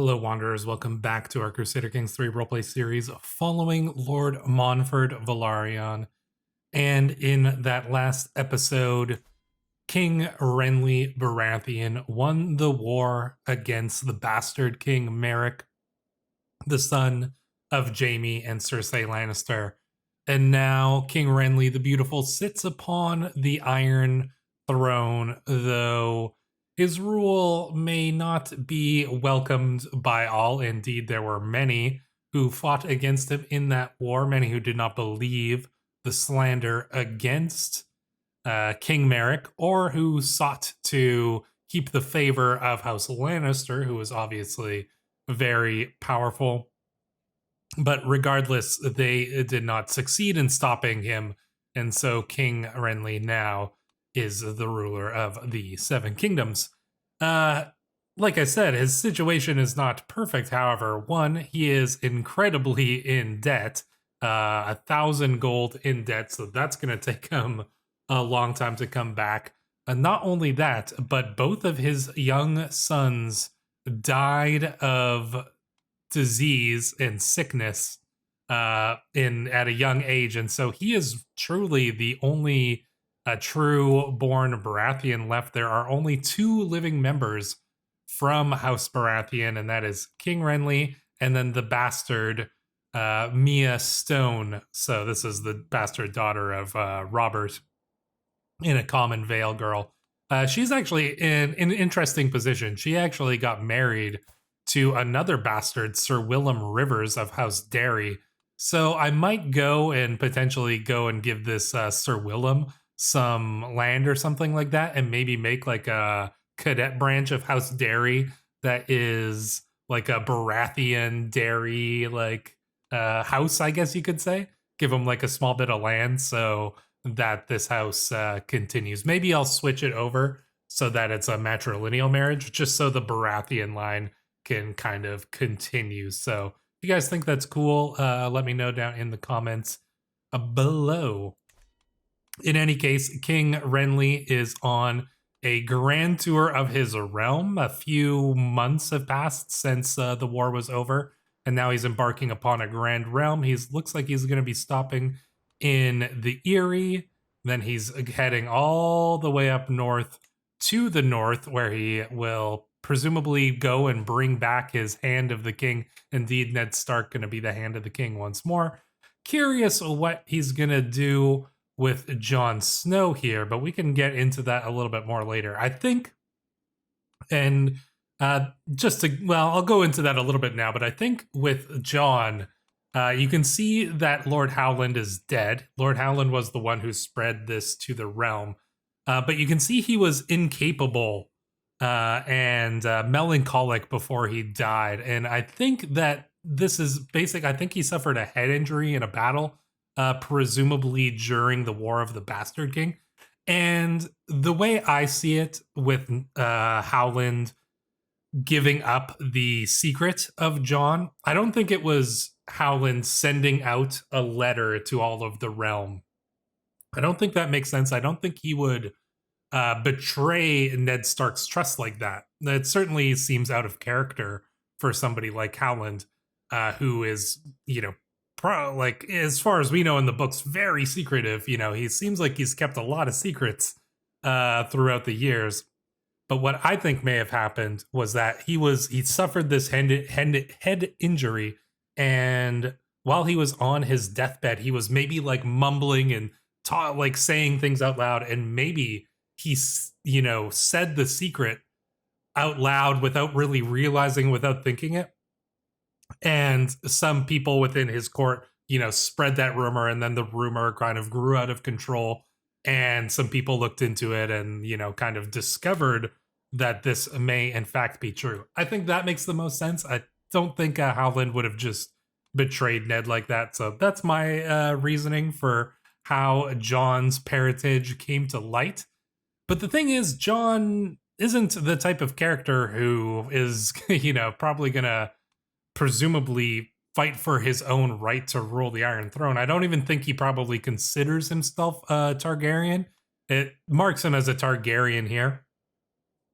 Hello, Wanderers. Welcome back to our Crusader Kings 3 roleplay series following Lord Monford Velaryon. And in that last episode, King Renly Baratheon won the war against the bastard King Merrick, the son of Jaime and Cersei Lannister. And now King Renly the Beautiful sits upon the Iron Throne, though his rule may not be welcomed by all. Indeed, there were many who fought against him in that war, many who did not believe the slander against King Merrick, or who sought to keep the favor of House Lannister, who was obviously very powerful. But regardless, they did not succeed in stopping him, and so King Renly now is the ruler of the Seven Kingdoms. Like I said, his situation is not perfect, however. One, he is incredibly in debt, 1,000 gold in debt, so that's going to take him a long time to come back. Not only that, but both of his young sons died of disease and sickness at a young age, and so he is truly the only true born Baratheon left. There are only two living members from House Baratheon, and that is King Renly and then the bastard Mia Stone. So this is the bastard daughter of Robert in a common Vale girl. She's actually in an interesting position. She actually got married to another bastard, Sir Willem Rivers of House Derry. So I might go and potentially go and give this Sir Willem some land or something like that, and maybe make like a cadet branch of House Derry that is like a Baratheon Derry like house, I guess you could say. Give him like a small bit of land so that this house continues. Maybe I'll switch it over so that it's a matrilineal marriage, just so the Baratheon line can kind of continue. So if you guys think that's cool, let me know down in the comments below. In any case, King Renly is on a grand tour of his realm. A few months have passed since the war was over, and now he's embarking upon a grand realm. He looks like he's going to be stopping in the Eyrie. Then he's heading all the way up north to the north, where he will presumably go and bring back his Hand of the King. Indeed, Ned Stark going to be the Hand of the King once more. Curious what he's going to do with Jon Snow here, but we can get into that a little bit more later. I think, and I'll go into that a little bit now, but I think with Jon, you can see that Lord Howland is dead. Lord Howland was the one who spread this to the realm, but you can see he was incapable and melancholic before he died. And I think that this is basic. I think he suffered a head injury in a battle, presumably during the War of the Bastard King. And the way I see it, with Howland giving up the secret of Jon, I don't think it was Howland sending out a letter to all of the realm. I don't think that makes sense. I don't think he would betray Ned Stark's trust like that. That certainly seems out of character for somebody like Howland, who is, as far as we know in the books, very secretive. He seems like he's kept a lot of secrets throughout the years. But what I think may have happened was that he suffered this head injury, and while he was on his deathbed, he was maybe like mumbling and saying things out loud, and maybe he said the secret out loud without really realizing, without thinking it. And some people within his court, spread that rumor, and then the rumor kind of grew out of control, and some people looked into it and, kind of discovered that this may in fact be true. I think that makes the most sense. I don't think Howland would have just betrayed Ned like that. So that's my reasoning for how Jon's parentage came to light. But the thing is, Jon isn't the type of character who is, probably going to presumably fight for his own right to rule the Iron Throne. I don't even think he probably considers himself a Targaryen. It marks him as a Targaryen here,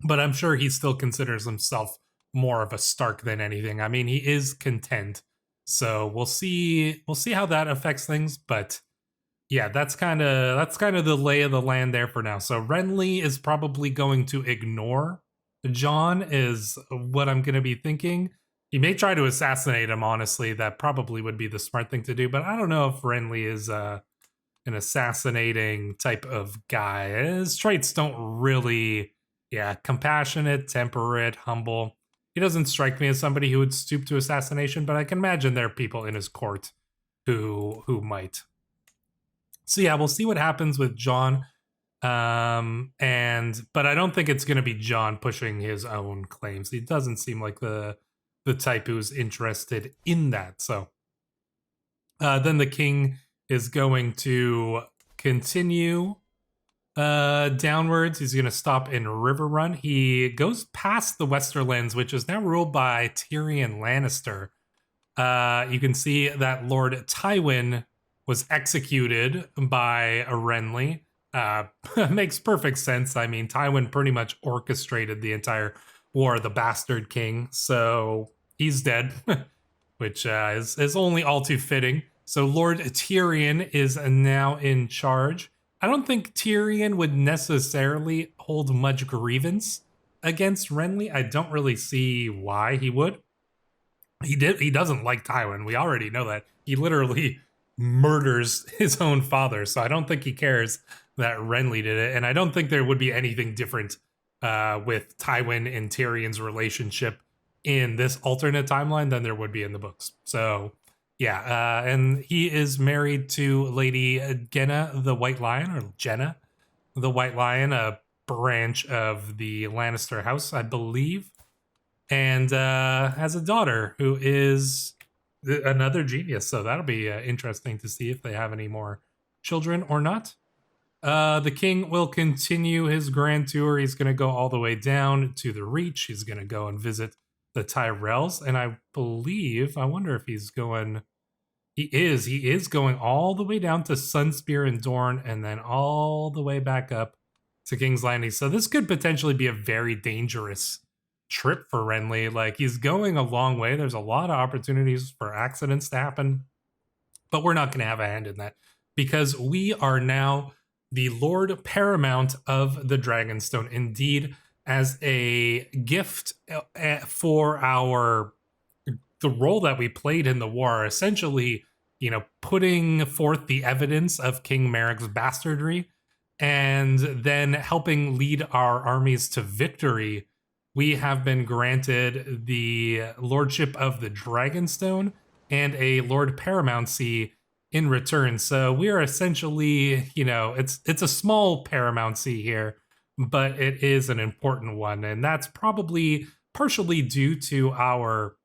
but I'm sure he still considers himself more of a Stark than anything. I mean, he is content, so we'll see how that affects things. But yeah, that's kind of the lay of the land there for now. So Renly is probably going to ignore Jon, is what I'm going to be thinking. He may try to assassinate him, honestly. That probably would be the smart thing to do, but I don't know if Renly is an assassinating type of guy. His traits don't really, compassionate, temperate, humble. He doesn't strike me as somebody who would stoop to assassination, but I can imagine there are people in his court who might. So yeah, we'll see what happens with Jon. But I don't think it's going to be Jon pushing his own claims. He doesn't seem like the type who's interested in that. So then the king is going to continue downwards. He's going to stop in Riverrun. He goes past the Westerlands, which is now ruled by Tyrion Lannister. You can see that Lord Tywin was executed by Renly. Makes perfect sense. I mean, Tywin pretty much orchestrated the entire War of the Bastard King, so he's dead, which is only all too fitting. So Lord Tyrion is now in charge. I don't think Tyrion would necessarily hold much grievance against Renly. I don't really see why he would. He doesn't like Tywin. We already know that. He literally murders his own father, so I don't think he cares that Renly did it, and I don't think there would be anything different with Tywin and Tyrion's relationship in this alternate timeline than there would be in the books. So yeah, and he is married to Lady Genna the White Lion, or Jenna the White Lion, a branch of the Lannister house, I believe, and has a daughter who is another genius. So that'll be interesting to see if they have any more children or not. The king will continue his grand tour. He's going to go all the way down to the Reach. He's going to go and visit the Tyrells, and I wonder if he's going. He is going all the way down to Sunspear and Dorne, and then all the way back up to King's Landing. So this could potentially be a very dangerous trip for Renly. Like, he's going a long way. There's a lot of opportunities for accidents to happen, but we're not going to have a hand in that because we are now the Lord Paramount of the Dragonstone. Indeed, as a gift for the role that we played in the war, essentially, putting forth the evidence of King Merrick's bastardry and then helping lead our armies to victory, we have been granted the lordship of the Dragonstone and a Lord Paramountcy in return. So we are essentially, it's a small paramountcy here, but it is an important one. And that's probably partially due to our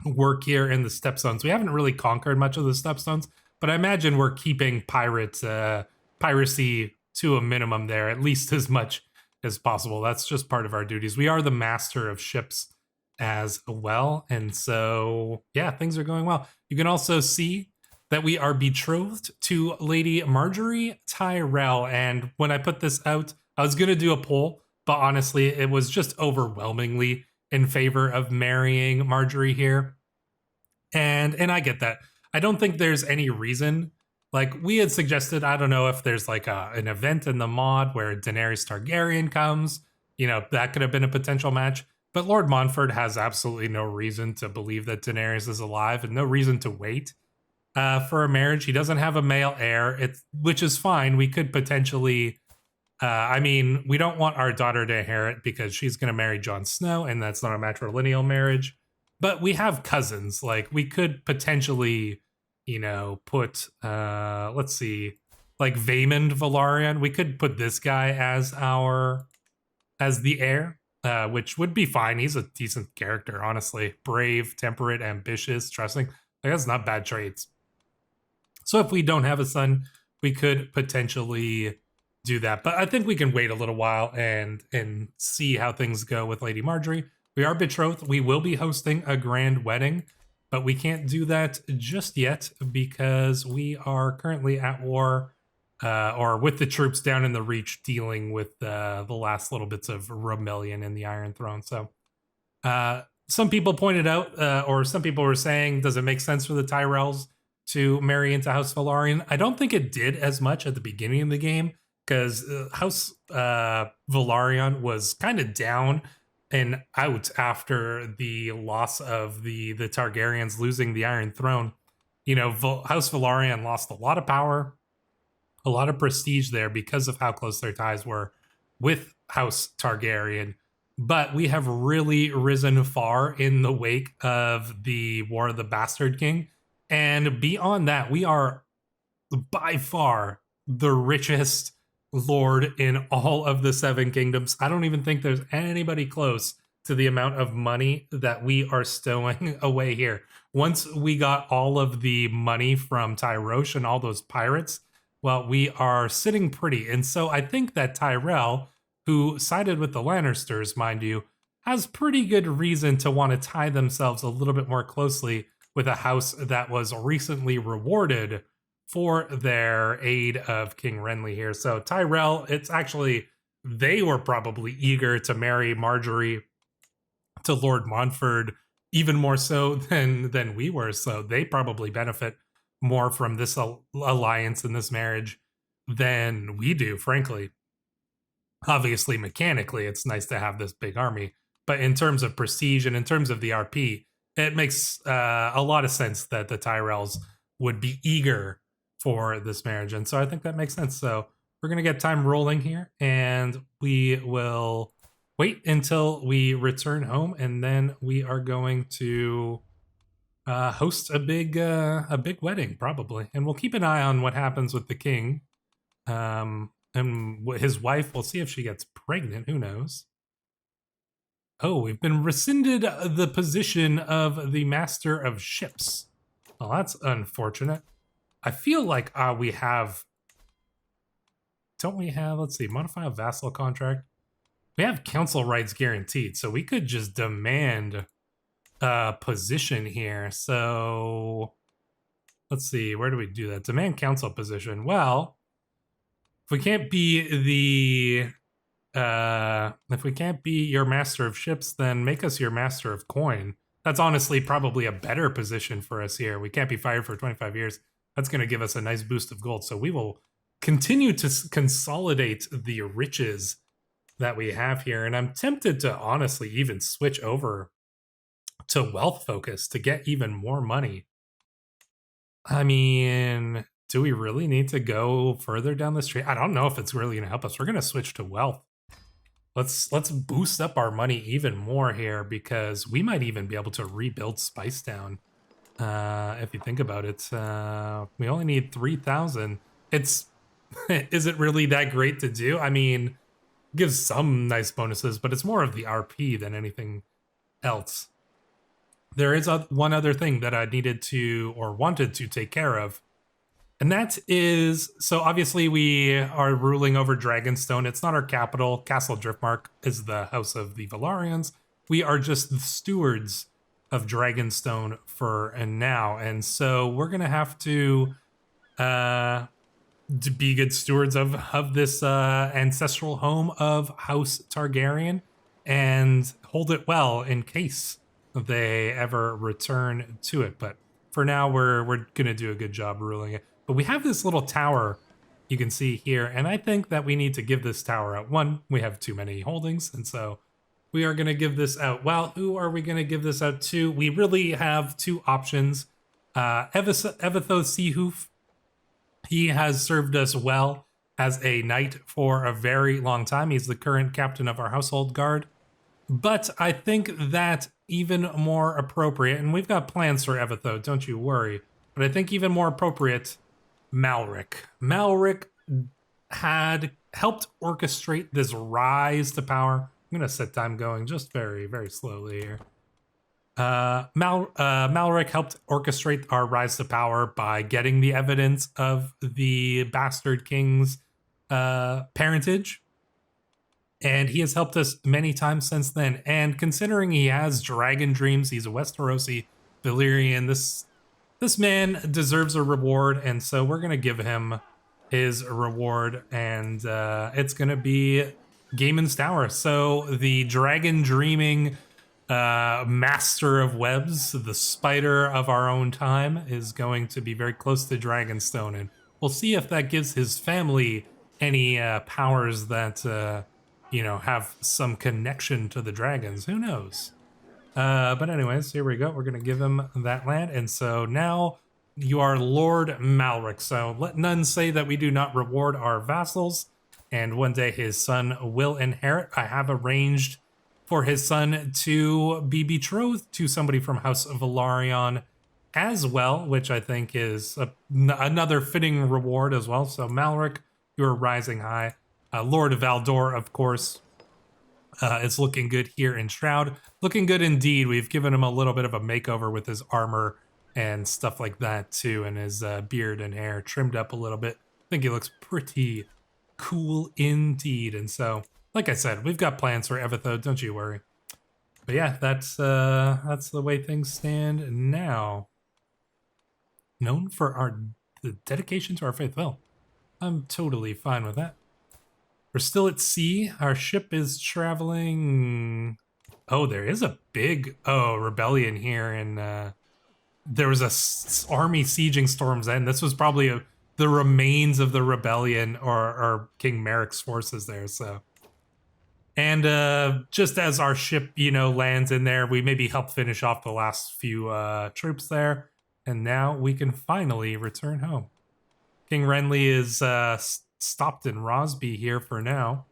work here in the Stepstones. We haven't really conquered much of the Stepstones, but I imagine we're keeping piracy to a minimum there, at least as much as possible. That's just part of our duties. We are the master of ships as well. And so, yeah, things are going well. You can also see that we are betrothed to Lady Marjorie Tyrell. And when I put this out, I was going to do a poll, but honestly, it was just overwhelmingly in favor of marrying Marjorie here. And I get that. I don't think there's any reason. Like, we had suggested, I don't know if there's like an event in the mod where Daenerys Targaryen comes, that could have been a potential match. But Lord Montfort has absolutely no reason to believe that Daenerys is alive and no reason to wait for a marriage. He doesn't have a male heir, which is fine. We could potentially, we don't want our daughter to inherit because she's going to marry Jon Snow, and that's not a matrilineal marriage. But we have cousins. Like, we could potentially, put, let's see, like Vaemond Velaryon. We could put this guy as the heir, which would be fine. He's a decent character, honestly. Brave, temperate, ambitious, trusting. Like, that's not bad traits. So if we don't have a son, we could potentially do that. But I think we can wait a little while and see how things go with Lady Marjorie. We are betrothed. We will be hosting a grand wedding, but we can't do that just yet because we are currently at war, or with the troops down in the Reach dealing with the last little bits of rebellion in the Iron Throne. So some people pointed out, or some people were saying, does it make sense for the Tyrells to marry into House Velaryon? I don't think it did as much at the beginning of the game, because House Velaryon was kind of down and out after the loss of the Targaryens losing the Iron Throne. You know, House Velaryon lost a lot of power, a lot of prestige there because of how close their ties were with House Targaryen. But we have really risen far in the wake of the War of the Bastard King. And beyond that, we are by far the richest lord in all of the Seven Kingdoms. I don't even think there's anybody close to the amount of money that we are stowing away here. Once we got all of the money from Tyrosh and all those pirates, well, we are sitting pretty. And so I think that Tyrell, who sided with the Lannisters, mind you, has pretty good reason to want to tie themselves a little bit more closely with a house that was recently rewarded for their aid of King Renly here. So Tyrell, it's actually, they were probably eager to marry Marjorie to Lord Montford even more so than we were. So they probably benefit more from this alliance and this marriage than we do, frankly. Obviously, mechanically, it's nice to have this big army, but in terms of prestige and in terms of the RP, it makes a lot of sense that the Tyrells would be eager for this marriage. And so I think that makes sense. So we're going to get time rolling here, and we will wait until we return home, and then we are going to host a big wedding probably, and we'll keep an eye on what happens with the king and his wife. We'll see if she gets pregnant. Who knows? Oh, we've been rescinded the position of the master of ships. Well, that's unfortunate. I feel like we have, don't we have, let's see, modify a vassal contract. We have council rights guaranteed, so we could just demand position here. So let's see, where do we do that? Demand council position. Well, if we can't be if we can't be your master of ships, then make us your master of coin. That's honestly probably a better position for us here. We can't be fired for 25 years. That's going to give us a nice boost of gold. So we will continue to consolidate the riches that we have here. And I'm tempted to honestly even switch over to wealth focus to get even more money. I mean, do we really need to go further down the street? I don't know if it's really going to help us. We're going to switch to wealth. Let's boost up our money even more here, because we might even be able to rebuild Spicetown. If you think about it, we only need 3,000. It's is it really that great to do? I mean, gives some nice bonuses, but it's more of the RP than anything else. There is one other thing that I needed to, or wanted to, take care of. And that is, so obviously we are ruling over Dragonstone. It's not our capital. Castle Driftmark is the house of the Velaryons. We are just the stewards of Dragonstone for now. And so we're going to have to be good stewards of this ancestral home of House Targaryen and hold it well in case they ever return to it. But for now, we're going to do a good job ruling it. But we have this little tower you can see here, and I think that we need to give this tower out. One, we have too many holdings, and so we are going to give this out. Well, who are we going to give this out to? We really have two options. Evitho Seahoof, he has served us well as a knight for a very long time. He's the current captain of our household guard. But I think that even more appropriate, and we've got plans for Evitho, don't you worry, but I think even more appropriate, Malric. Malric had helped orchestrate this rise to power. I'm going to set time going just very, very slowly here. Malric helped orchestrate our rise to power by getting the evidence of the Bastard King's parentage. And he has helped us many times since then. And considering he has dragon dreams, he's a Westerosi Valyrian, this man deserves a reward, and so we're going to give him his reward, and it's going to be Gaiman's Tower. So the dragon dreaming master of webs, the spider of our own time, is going to be very close to Dragonstone, and we'll see if that gives his family any powers that have some connection to the dragons. Who knows? But anyways, here we go. We're gonna give him that land, and so now you are Lord Malric. So let none say that we do not reward our vassals, and one day his son will inherit. I have arranged for his son to be betrothed to somebody from House of Velaryon as well, which I think is another fitting reward as well. So Malric, you're rising high. Lord Valdor, of course, is looking good here in Shroud. Looking good indeed. We've given him a little bit of a makeover with his armor and stuff like that too, and his beard and hair trimmed up a little bit. I think he looks pretty cool indeed. And so, like I said, we've got plans for Evithode, don't you worry. But yeah, that's the way things stand now. Known for the dedication to our faith. Well, I'm totally fine with that. We're still at sea. Our ship is traveling. Oh, there is a big rebellion here, and there was a army sieging Storm's End. This was probably the remains of the rebellion or King Merrick's forces there. So, and just as our ship, lands in there, we maybe help finish off the last few troops there, and now we can finally return home. King Renly is stopped in Rosby here for now,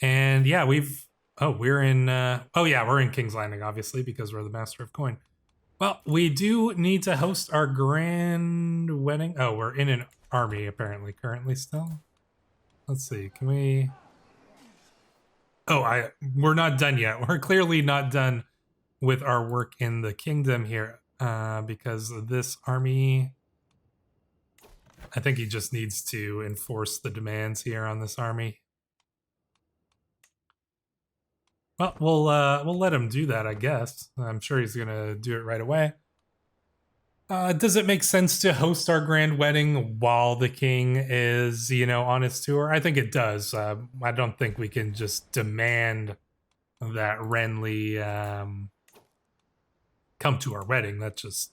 and yeah, we're in King's Landing, obviously, because we're the Master of Coin. Well, we do need to host our grand wedding. Oh, we're in an army, apparently, currently still. Let's see, can we... Oh, we're not done yet. We're clearly not done with our work in the kingdom here, because this army... I think he just needs to enforce the demands here on this army. Well, we'll let him do that, I guess. I'm sure he's gonna do it right away. Does it make sense to host our grand wedding while the king is, on his tour? I think it does. I don't think we can just demand that Renly come to our wedding. That's just,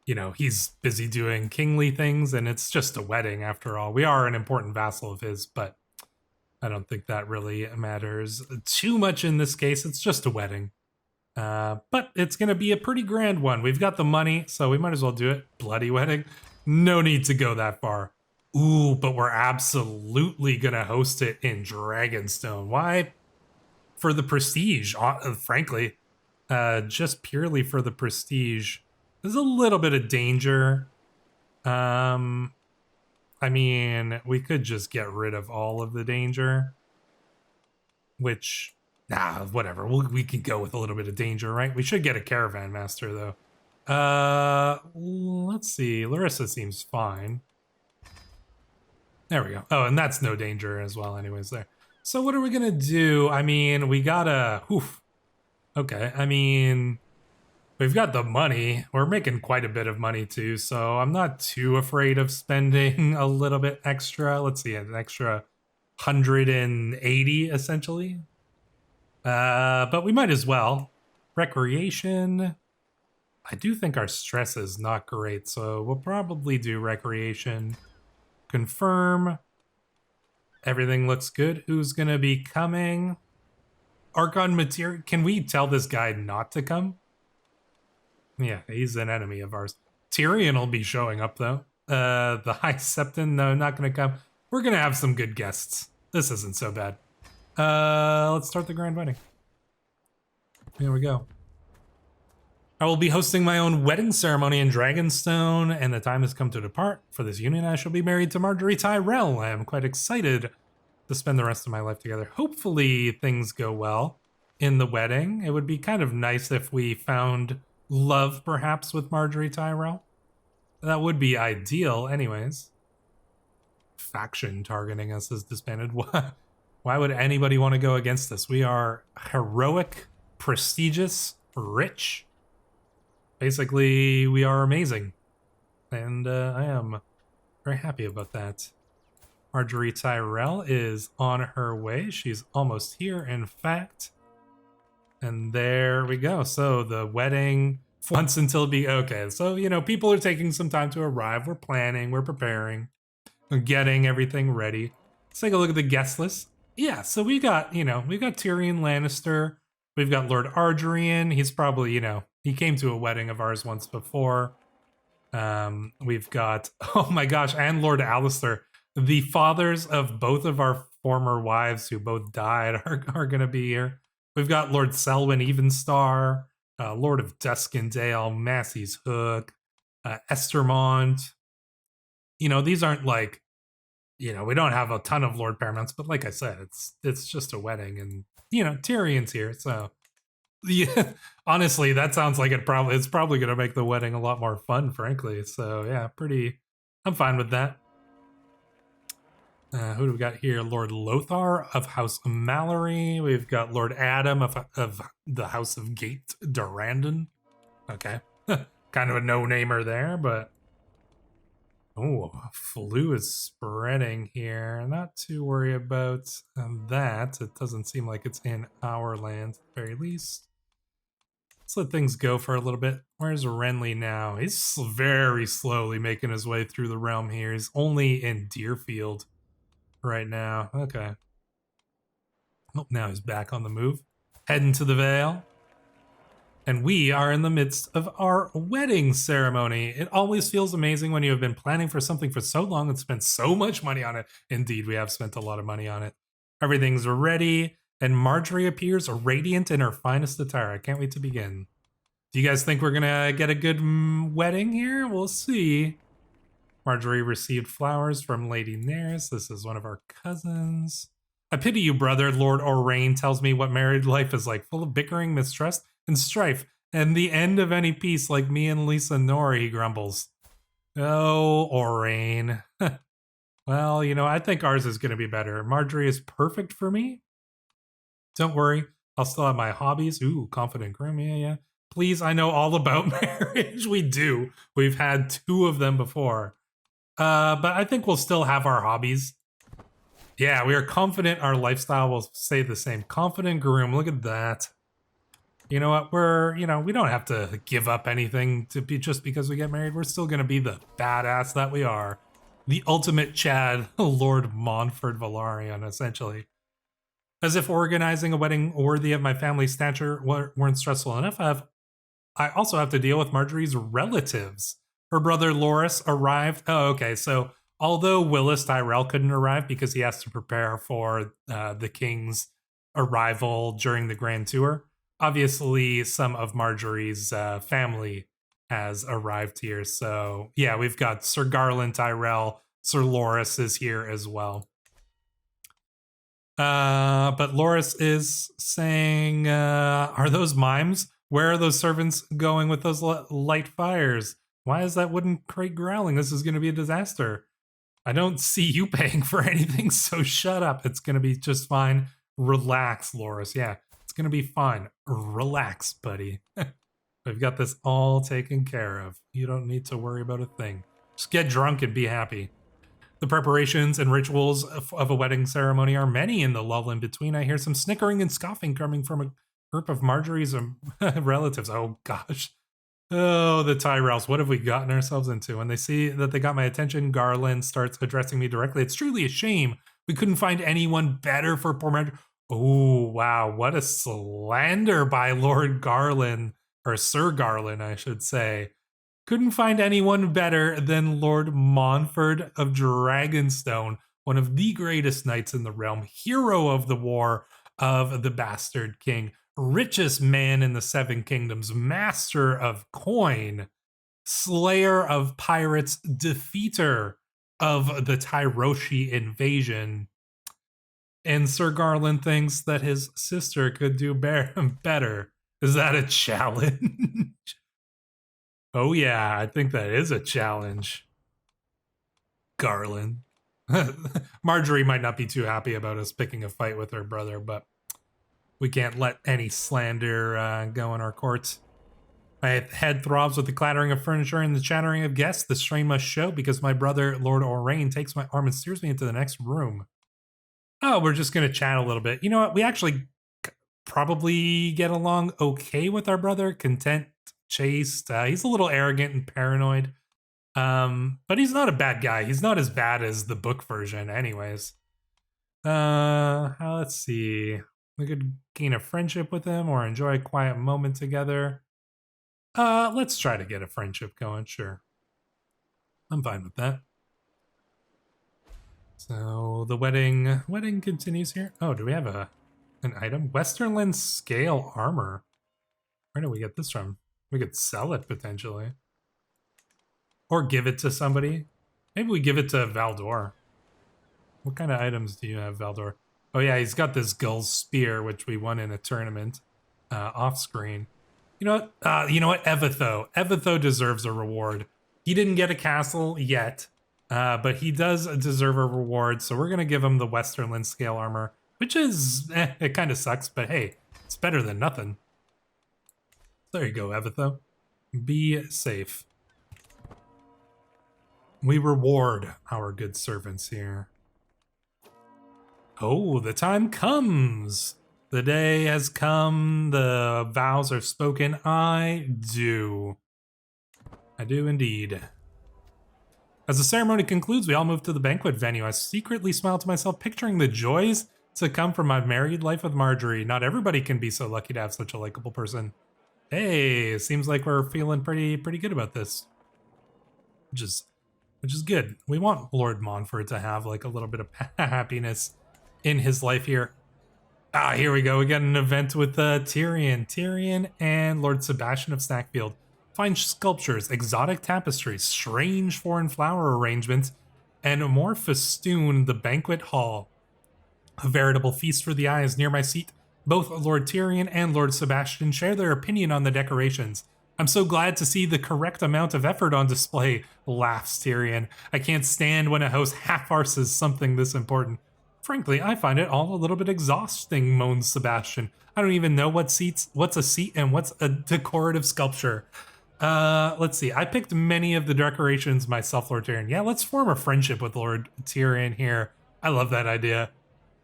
he's busy doing kingly things, and it's just a wedding after all. We are an important vassal of his, but I don't think that really matters too much in this case. It's just a wedding. But it's going to be a pretty grand one. We've got the money, so we might as well do it. Bloody wedding. No need to go that far. Ooh, but we're absolutely going to host it in Dragonstone. Why? For the prestige, frankly. Just purely for the prestige. There's a little bit of danger. I mean, we could just get rid of all of the danger. Which, whatever. We can go with a little bit of danger, right? We should get a caravan master, though. Let's see. Larissa seems fine. There we go. Oh, and that's no danger as well anyways there. So what are we going to do? I mean, we gotta... Okay, I mean... We've got the money. We're making quite a bit of money too, so I'm not too afraid of spending a little bit extra. Let's see, an extra 180 essentially. But we might as well. Recreation. I do think our stress is not great, so we'll probably do recreation. Confirm. Everything looks good. Who's gonna be coming? Archon material. Can we tell this guy not to come? Yeah, he's an enemy of ours. Tyrion will be showing up, though. The High Septon, no, not going to come. We're going to have some good guests. This isn't so bad. Let's start the grand wedding. Here we go. I will be hosting my own wedding ceremony in Dragonstone, and the time has come to depart. For this union, I shall be married to Marjorie Tyrell. I am quite excited to spend the rest of my life together. Hopefully things go well in the wedding. It would be kind of nice if we found... love, perhaps, with Marjorie Tyrell. That would be ideal, anyways. Faction targeting us is disbanded. Why would anybody want to go against us? We are heroic, prestigious, rich. Basically, we are amazing. And I am very happy about that. Marjorie Tyrell is on her way. She's almost here, in fact. And there we go. So the wedding once until be okay. So, you know, people are taking some time to arrive. We're planning, we're preparing, we're getting everything ready. Let's take a look at the guest list. Yeah, so we got, you know, we got Tyrion Lannister. We've got Lord Argerian. He's probably, you know, he came to a wedding of ours once before. We've got, oh my gosh, and Lord Alistair. The fathers of both of our former wives who both died are going to be here. We've got Lord Selwyn Evenstar, Lord of Duskendale, Massey's Hook, Estermont. You know, these aren't like, you know, we don't have a ton of Lord Paramounts, but like I said, it's just a wedding, and you know, Tyrion's here, so yeah. Honestly, that sounds like it's probably going to make the wedding a lot more fun, frankly. So yeah, I'm fine with that. Who do we got here? Lord Lothar of House Mallory. We've got Lord Adam of the House of Gate Durandon. Okay. Kind of a no-namer there, but... Oh, flu is spreading here. Not too worried about that. It doesn't seem like it's in our land, at the very least. Let's let things go for a little bit. Where's Renly now? He's very slowly making his way through the realm here. He's only in Deerfield right now. Okay. Oh, now he's back on the move. Heading to the Vale. And we are in the midst of our wedding ceremony. It always feels amazing when you have been planning for something for so long and spent so much money on it. Indeed, we have spent a lot of money on it. Everything's ready, and Marjorie appears radiant in her finest attire. I can't wait to begin. Do you guys think we're gonna get a good wedding here? We'll see. Marjorie received flowers from Lady Nairys. This is one of our cousins. I pity you, brother. Lord Orain tells me what married life is like, full of bickering, mistrust, and strife, and the end of any peace, like me and Lisa Nora, he grumbles. Oh, Orain. Well, you know, I think ours is going to be better. Marjorie is perfect for me. Don't worry, I'll still have my hobbies. Ooh, confident groom, yeah. Please, I know all about marriage. We do. We've had 2 of them before. But I think we'll still have our hobbies. Yeah, we are confident our lifestyle will stay the same. Confident groom, look at that. You know what, we don't have to give up anything to be just because we get married. We're still going to be the badass that we are. The ultimate Chad, Lord Montfort Velaryon, essentially. As if organizing a wedding worthy of my family's stature weren't stressful enough, I also have to deal with Marjorie's relatives. Her brother Loras arrived. Oh, okay, so although Willis Tyrell couldn't arrive because he has to prepare for the king's arrival during the Grand Tour, obviously some of Marjorie's family has arrived here. So yeah, we've got Sir Garland Tyrell, Sir Loras is here as well. But Loras is saying, are those mimes? Where are those servants going with those light fires? Why is that wooden crate growling? This is going to be a disaster. I don't see you paying for anything, so shut up. It's going to be just fine. Relax, Loras. Yeah, it's going to be fine. Relax, buddy. We've got this all taken care of. You don't need to worry about a thing. Just get drunk and be happy. The preparations and rituals of a wedding ceremony are many in the lull in between. I hear some snickering and scoffing coming from a group of Marjorie's relatives. Oh, gosh. Oh, the Tyrells. What have we gotten ourselves into? When they see that they got my attention, Garland starts addressing me directly. It's truly a shame we couldn't find anyone better for poor Marjorie. Oh, wow. What a slander by Lord Garland, or Sir Garland, I should say. Couldn't find anyone better than Lord Montfort of Dragonstone, one of the greatest knights in the realm, hero of the war of the Bastard King, richest man in the Seven Kingdoms, master of coin, slayer of pirates, defeater of the Tyroshi invasion. And Sir Garland thinks that his sister could do better. Is that a challenge? Oh yeah, I think that is a challenge. Garland. Marjorie might not be too happy about us picking a fight with her brother, but we can't let any slander go in our courts. My head throbs with the clattering of furniture and the chattering of guests. The strain must show because my brother, Lord Orain, takes my arm and steers me into the next room. Oh, we're just going to chat a little bit. You know what? We actually probably get along okay with our brother. Content, chaste. He's a little arrogant and paranoid. But he's not a bad guy. He's not as bad as the book version anyways. Let's see. We could gain a friendship with him or enjoy a quiet moment together. Let's try to get a friendship going, sure. I'm fine with that. So the wedding continues here. Oh, do we have an item? Westernland scale armor. Where do we get this from? We could sell it potentially. Or give it to somebody. Maybe we give it to Valdor. What kind of items do you have, Valdor? Oh yeah, he's got this Gull's Spear, which we won in a tournament off screen. You know what? Evitho. Evitho deserves a reward. He didn't get a castle yet, but he does deserve a reward. So we're gonna give him the Westernland scale armor, which is it kind of sucks, but hey, it's better than nothing. There you go, Evitho. Be safe. We reward our good servants here. Oh, the time comes. The day has come. The vows are spoken. I do. I do indeed. As the ceremony concludes, we all move to the banquet venue. I secretly smile to myself, picturing the joys to come from my married life with Marjorie. Not everybody can be so lucky to have such a likable person. Hey, seems like we're feeling pretty good about this. Which is good. We want Lord Montfort to have like a little bit of happiness in his life here. Here we go. We got an event with Tyrion. Tyrion and Lord Sebastian of Snackfield. Fine sculptures, exotic tapestries, strange foreign flower arrangements, and more festoon the banquet hall. A veritable feast for the eyes. Near my seat, both Lord Tyrion and Lord Sebastian share their opinion on the decorations. I'm so glad to see the correct amount of effort on display, laughs Tyrion. I can't stand when a host half-arses something this important. Frankly, I find it all a little bit exhausting, moans Sebastian. I don't even know what's a seat and what's a decorative sculpture. Let's see. I picked many of the decorations myself, Lord Tyrion. Yeah, let's form a friendship with Lord Tyrion here. I love that idea.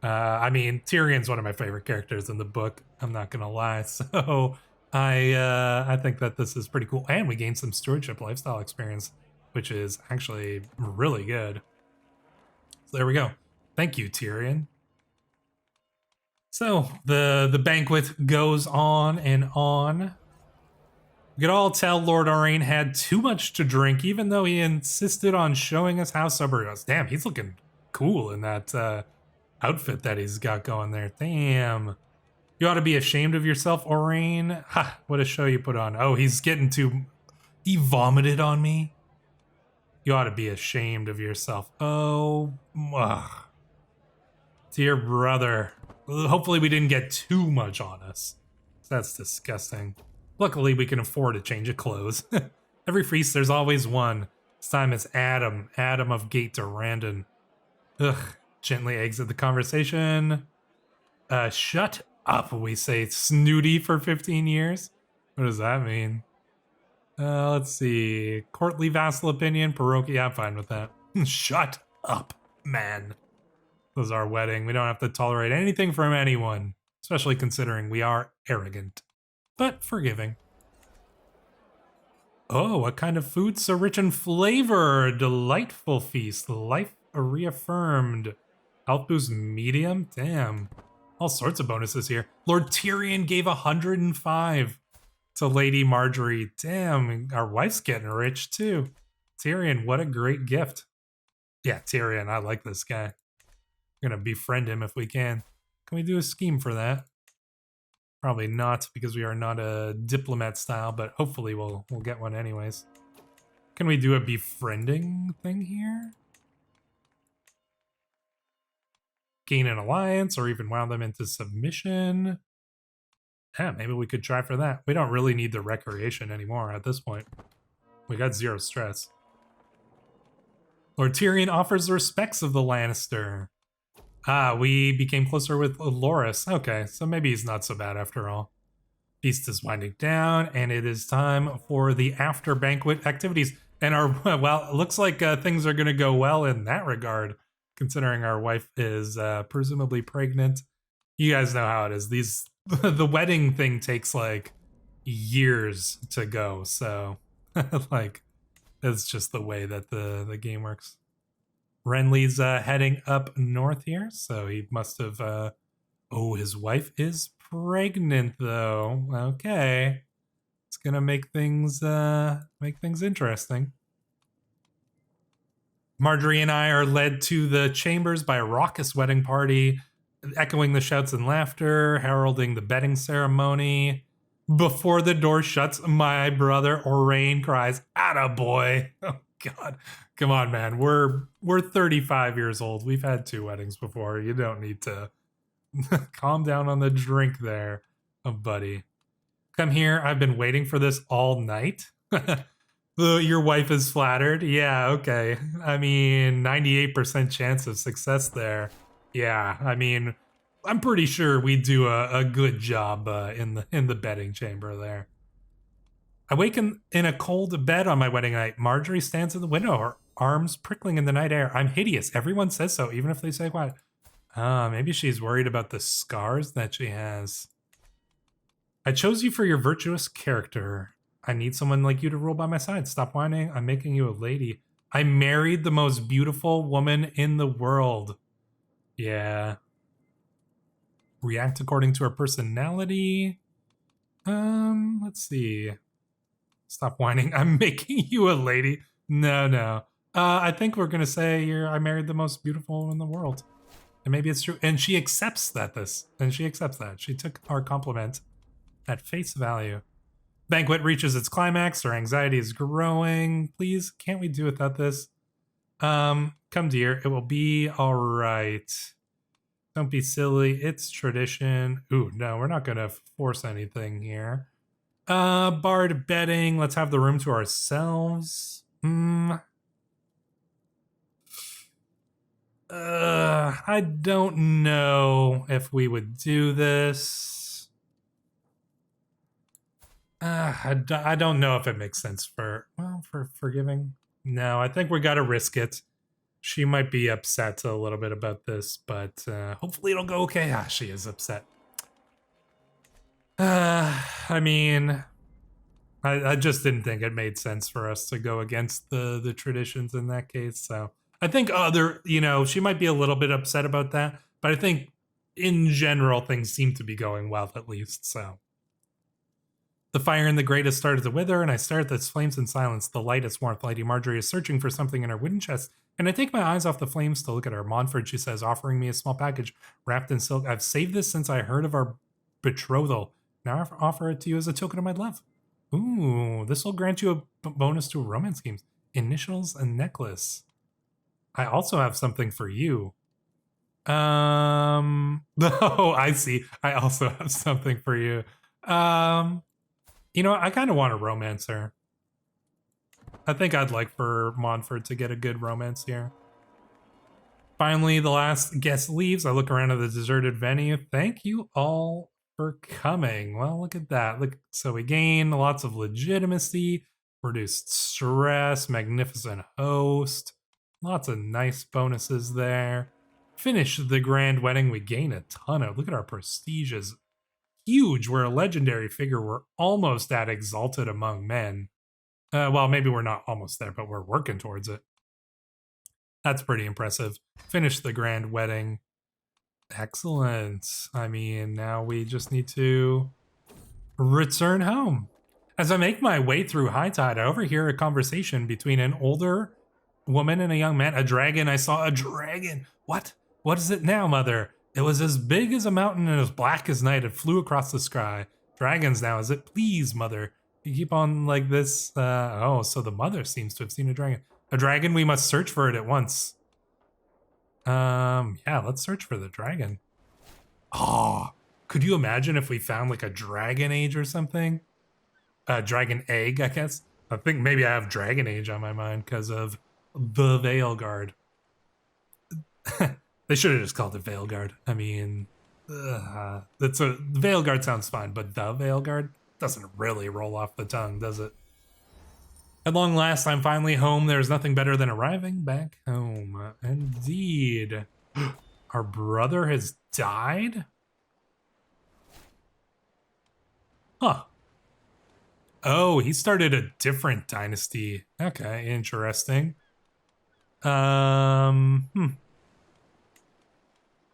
I mean, Tyrion's one of my favorite characters in the book. I'm not gonna lie. So I think that this is pretty cool. And we gained some stewardship lifestyle experience, which is actually really good. So there we go. Thank you, Tyrion. So the banquet goes on and on. We could all tell Lord Orain had too much to drink, even though he insisted on showing us how sober he was. Damn, he's looking cool in that outfit that he's got going there. Damn. You ought to be ashamed of yourself, Orain. Ha, what a show you put on. Oh, he's getting too... He vomited on me? You ought to be ashamed of yourself. Oh, ugh. Dear brother. Hopefully we didn't get too much on us. That's disgusting. Luckily, we can afford a change of clothes. Every feast, there's always one. This time it's Adam. Adam of Gate to Randon. Ugh. Gently exit the conversation. Shut up, we say. Snooty for 15 years? What does that mean? Let's see. Courtly vassal opinion. Parochial. I'm fine with that. Shut up, man. This is our wedding. We don't have to tolerate anything from anyone. Especially considering we are arrogant. But forgiving. Oh, what kind of food so rich in flavor? Delightful feast. Life reaffirmed. Health boost medium? Damn. All sorts of bonuses here. Lord Tyrion gave 105 to Lady Marjorie. Damn, our wife's getting rich too. Tyrion, what a great gift. Yeah, Tyrion, I like this guy. We're gonna befriend him if we can. Can we do a scheme for that? Probably not, because we are not a diplomat style, but hopefully we'll get one anyways. Can we do a befriending thing here? Gain an alliance, or even wow them into submission. Yeah, maybe we could try for that. We don't really need the recreation anymore at this point. We got 0 stress. Lord Tyrion offers the respects of the Lannister. We became closer with Loras. Okay, so maybe he's not so bad after all. Feast is winding down, and it is time for the after banquet activities. And well, it looks like things are going to go well in that regard, considering our wife is presumably pregnant. You guys know how it is. These the wedding thing takes like years to go, so like it's just the way that the game works. Renly's heading up north here, so he must have oh, his wife is pregnant though. Okay. It's gonna make things interesting. Marjorie and I are led to the chambers by a raucous wedding party, echoing the shouts and laughter, heralding the bedding ceremony. Before the door shuts, my brother Orain cries, "Attaboy!" Oh God, come on, man. We're 35 years old. We've had 2 weddings before. You don't need to calm down on the drink there, buddy. Come here. I've been waiting for this all night. Your wife is flattered. Yeah, okay. I mean, 98% chance of success there. Yeah, I mean, I'm pretty sure we do a good job in the bedding chamber there. I wake in a cold bed on my wedding night. Marjorie stands in the window, her arms prickling in the night air. I'm hideous. Everyone says so, even if they say quiet. Maybe she's worried about the scars that she has. I chose you for your virtuous character. I need someone like you to rule by my side. Stop whining. I'm making you a lady. I married the most beautiful woman in the world. Yeah. React according to her personality. Let's see. Stop whining. I'm making you a lady. No. I think we're gonna say I married the most beautiful woman in the world. And maybe it's true. And she accepts that she accepts that. She took our compliment at face value. Banquet reaches its climax. Her anxiety is growing. Please, can't we do without this? Come dear, it will be all right. Don't be silly. It's tradition. Ooh, no, we're not gonna force anything here. Barred bedding. Let's have the room to ourselves. I don't know if we would do this. I don't know if it makes sense for forgiving. No, I think we gotta risk it. She might be upset a little bit about this, but hopefully it'll go okay. She is upset. I mean, I just didn't think it made sense for us to go against the traditions in that case, so I think she might be a little bit upset about that, but I think in general things seem to be going well at least, so. The fire in the grate has started to wither, and I stare at its flames in silence. The light its warmth. Lady Marjorie is searching for something in her wooden chest, and I take my eyes off the flames to look at her. Montford, she says, offering me a small package wrapped in silk. I've saved this since I heard of our betrothal. Now I offer it to you as a token of my love. Ooh, this will grant you a bonus to romance schemes. Initials and necklace. I also have something for you. Oh, I see. I also have something for you. You know what? I kind of want a romancer. I think I'd like for Montford to get a good romance here. Finally, the last guest leaves. I look around at the deserted venue. Thank you all for coming. Well, look at that. Look, so we gain lots of legitimacy, reduced stress, magnificent host, lots of nice bonuses there. Finish the grand wedding. We gain a ton of. Look at our prestige is huge. We're a legendary figure. We're almost at exalted among men. Well, maybe we're not almost there, but we're working towards it. That's pretty impressive. Finish the grand wedding. Excellent. I mean, now we just need to return home. As I make my way through High Tide, I overhear a conversation between an older woman and a young man. A dragon. I saw a dragon. What? What is it now, mother? It was as big as a mountain and as black as night. It flew across the sky. Dragons now, is it? Please, mother. You keep on like this. Oh, so the mother seems to have seen a dragon. A dragon, we must search for it at once. Yeah, let's search for the dragon. Oh, could you imagine if we found like a dragon age or something? A dragon egg, I guess. I think maybe I have dragon age on my mind because of the Veilguard. They should have just called it Veilguard. I mean, Veilguard sounds fine, but the Veilguard doesn't really roll off the tongue, does it? At long last, I'm finally home. There's nothing better than arriving back home. Indeed. Our brother has died? Huh. Oh, he started a different dynasty. Okay, interesting. Hmm.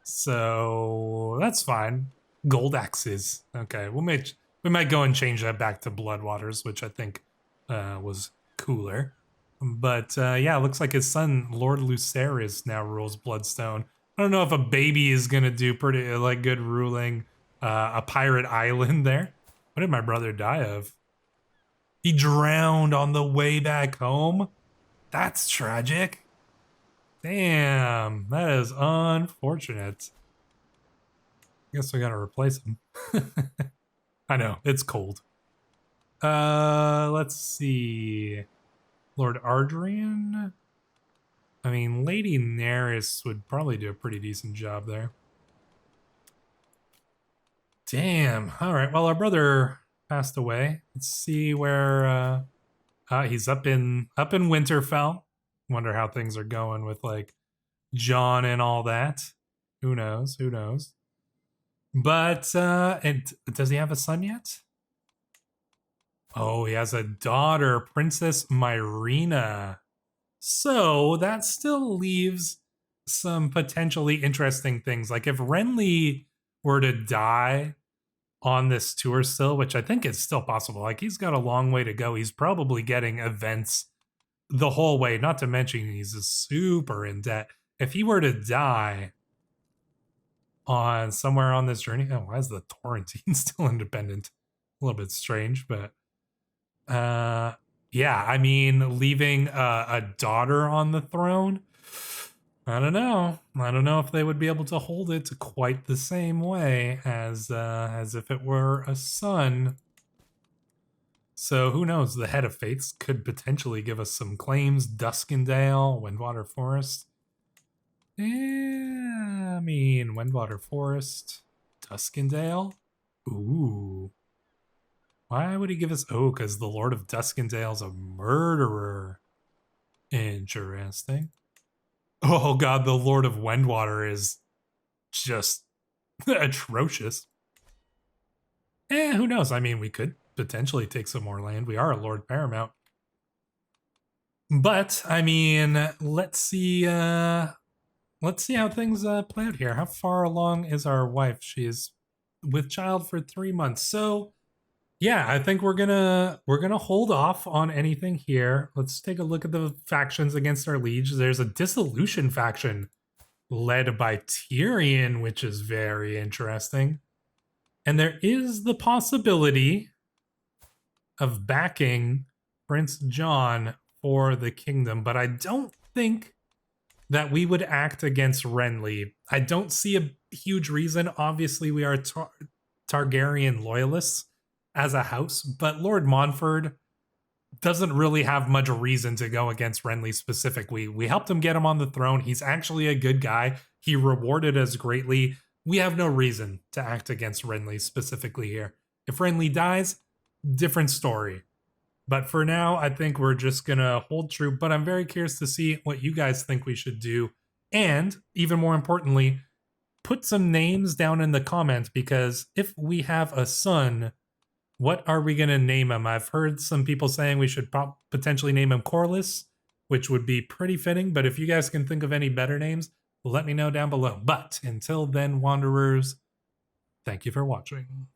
So that's fine. Gold axes. Okay, we might go and change that back to Bloodwaters, which I think was cooler. But yeah, it looks like his son Lord Lucerys now rules Bloodstone. I don't know if a baby is gonna do pretty like good ruling a pirate island there. What did my brother die of? He drowned on the way back home. That's tragic. Damn, that is unfortunate. Guess we gotta replace him. I know, it's cold. Let's see. Lord Ardrian? I mean, Lady Nerys would probably do a pretty decent job there. Damn. All right. Well, our brother passed away. Let's see where he's up in Winterfell. Wonder how things are going with like Jon and all that. Who knows? Who knows? But and does he have a son yet? Oh, he has a daughter, Princess Myrina. So that still leaves some potentially interesting things. Like if Renly were to die on this tour still, which I think is still possible, like he's got a long way to go. He's probably getting events the whole way, not to mention he's super in debt. If he were to die on somewhere on this journey, oh, why is the Torrentine still independent? A little bit strange, but yeah, I mean, leaving a daughter on the throne, I don't know. I don't know if they would be able to hold it quite the same way as if it were a son. So who knows? The Head of Fates could potentially give us some claims. Duskendale, Windwater Forest. Yeah, I mean, Windwater Forest, Duskendale. Ooh. Why would he give us... Oh, because the Lord of Duskendale's a murderer. Interesting. Oh god, the Lord of Wendwater is just atrocious. Who knows? I mean, we could potentially take some more land. We are a Lord Paramount. But, I mean, let's see how things play out here. How far along is our wife? She is with child for 3 months. So yeah, I think we're gonna hold off on anything here. Let's take a look at the factions against our liege. There's a dissolution faction led by Tyrion, which is very interesting. And there is the possibility of backing Prince Jon for the kingdom, but I don't think that we would act against Renly. I don't see a huge reason. Obviously, we are Targaryen loyalists as a house, but Lord Montfort doesn't really have much reason to go against Renly specifically. We helped him get him on the throne. He's actually a good guy. He rewarded us greatly. We have no reason to act against Renly specifically here. If Renly dies, different story. But for now, I think we're just going to hold true. But I'm very curious to see what you guys think we should do. And even more importantly, put some names down in the comments, because if we have a son, what are we going to name him? I've heard some people saying we should potentially name him Corlys, which would be pretty fitting. But if you guys can think of any better names, let me know down below. But until then, Wanderers, thank you for watching.